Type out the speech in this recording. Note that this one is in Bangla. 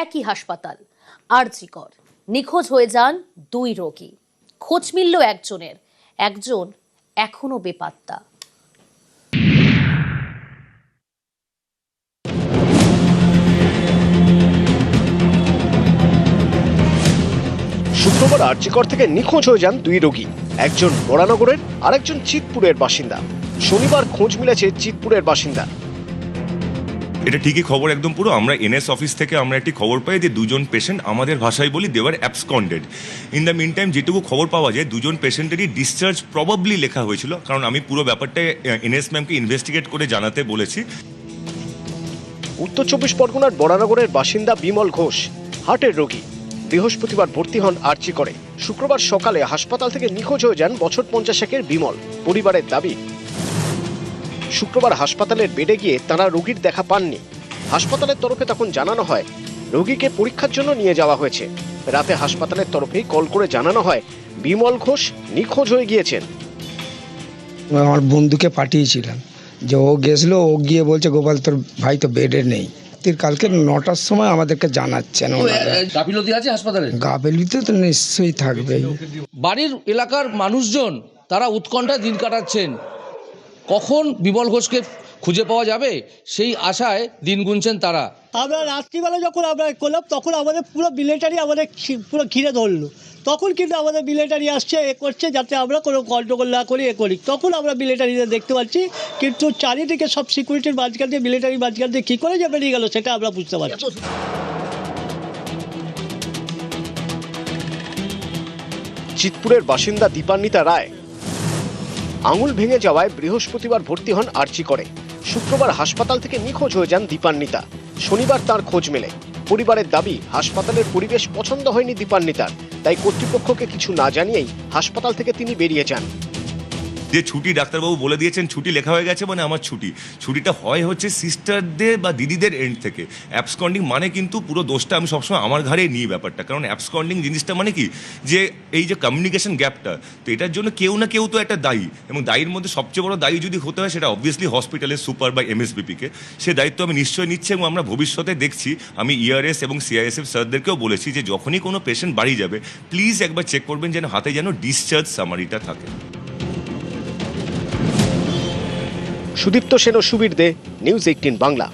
একই হাসপাতাল আরজি কর নিখোঁজ হয়ে যান দুই রোগী। খোঁজ মিলল একজনের, একজন এখনো বেপাত্তা। শুক্রবার আরজি কর থেকে নিখোঁজ হয়ে যান দুই রোগী, একজন বরানগরের আর একজন চিতপুরের বাসিন্দা। শনিবার খোঁজ মিলেছে চিতপুরের বাসিন্দা। এটা ঠিকই খবর একদম পুরো। আমরা এনএস অফিস থেকে আমরা একটি খবর পাই যে দুজন পেশেন্ট, আমাদের ভাষায় বলি দেওয়ার absconded. In the meantime যেটুকু খবর পাওয়া যায় দুজন পেশেন্টেরই ডিসচার্জ প্রবাবলি লেখা হয়েছিল, কারণ আমি পুরো ব্যাপারটা এনএস ম্যামকে ইনভেস্টিগেট করে জানাতে বলেছি। উত্তর চব্বিশ পরগনার বরানগরের বাসিন্দা বিমল ঘোষ হার্টের রোগী। বৃহস্পতিবার ভর্তি হন আরজি করে। শুক্রবার সকালে হাসপাতাল থেকে নিখোঁজ হয়ে যান বছর 50 বিমল। পরিবারের দাবি, শুক্রবার হাসপাতালের বেডে গিয়ে তারা রোগীর দেখা পাননি। হাসপাতালের তরফে তখন জানানো হয় রোগীকে পরীক্ষার জন্য নিয়ে যাওয়া হয়েছে। রাতে হাসপাতালের তরফেই কল করে জানানো হয় বিমল ঘোষ নিখোঁজ হয়ে গিয়েছেন। আমার বন্ধুকে পাঠিয়েছিলাম যে ও গেছিল, ও গিয়ে বলছে গোপাল তোর ভাই তো বেডে নেই। কালকে 9টার সময় আমাদেরকে জানাচ্ছেন। গাফিলতি আছে হাসপাতালে? গাফিলতি তো নিশ্চয়ই থাকবে। বাড়ির এলাকার মানুষজন তারা উৎকণ্ঠায় দিন কাটাচ্ছেন, কখন বিমল ঘোষকে খুঁজে পাওয়া যাবে সেই আশায় দিন গুনছেন তারা। আমরা রাত্রিবেলা যখন আমরা করলাম তখন আমাদের পুরো মিলিটারি আমাদের পুরো ঘিরে ধরলো। তখন কিন্তু আমাদের মিলিটারি আসছে করছে যাতে আমরা কোনো গন্ডগোল না করি করি। তখন আমরা মিলিটারিদের দেখতে পাচ্ছি, কিন্তু চারিদিকে সব সিকিউরিটির মাঝখান দিয়ে মিলিটারির মাঝখান দিয়ে কী করে যে বেরিয়ে গেল সেটা আমরা বুঝতে পারছি। চিতপুরের বাসিন্দা দীপান্বিতা রায় আঙুল ভেঙে যাওয়ায় বৃহস্পতিবার ভর্তি হন আরজি করে। শুক্রবার হাসপাতাল থেকে নিখোঁজ হয়ে যান দীপান্বিতা। শনিবার তার খোঁজ মেলে। পরিবারের দাবি, হাসপাতালের পরিবেশ পছন্দ হয়নি দীপান্বিতার, তাই কর্তৃপক্ষকে কিছু না জানিয়েই হাসপাতাল থেকে তিনি বেরিয়ে যান। যে ছুটি ডাক্তারবাবু বলে দিয়েছেন ছুটি লেখা হয়ে গেছে মানে আমার ছুটি। ছুটিটা হয় হচ্ছে সিস্টারদের বা দিদিদের এন্ড থেকে। অ্যাবসকন্ডিং মানে কিন্তু পুরো দোষটা আমি সবসময় আমার ঘাড়ে নিই ব্যাপারটা, কারণ অ্যাবসকন্ডিং জিনিসটা মানে কি যে এই যে কমিউনিকেশন গ্যাপটা, তো এটার জন্য কেউ না কেউ তো একটা দায়ী, এবং দায়ীর মধ্যে সবচেয়ে বড় দায়ী যদি হতে হয় সেটা অবভিয়াসলি হসপিটালের সুপার বা এমএসবিপিকে। সে দায়িত্ব আমি নিশ্চয়ই নিচ্ছি, এবং আমরা ভবিষ্যতে দেখছি। আমি ইআরএস এবং সিআইএসএফ স্যারদেরকেও বলেছি যে যখনই কোনো পেশেন্ট বাড়ি যাবে প্লিজ একবার চেক করবেন যেন হাতে যেন ডিসচার্জ সামারিটা থাকে। সুদীপ্ত সেন ও সুবীর দে, নিউজ 18 বাংলা।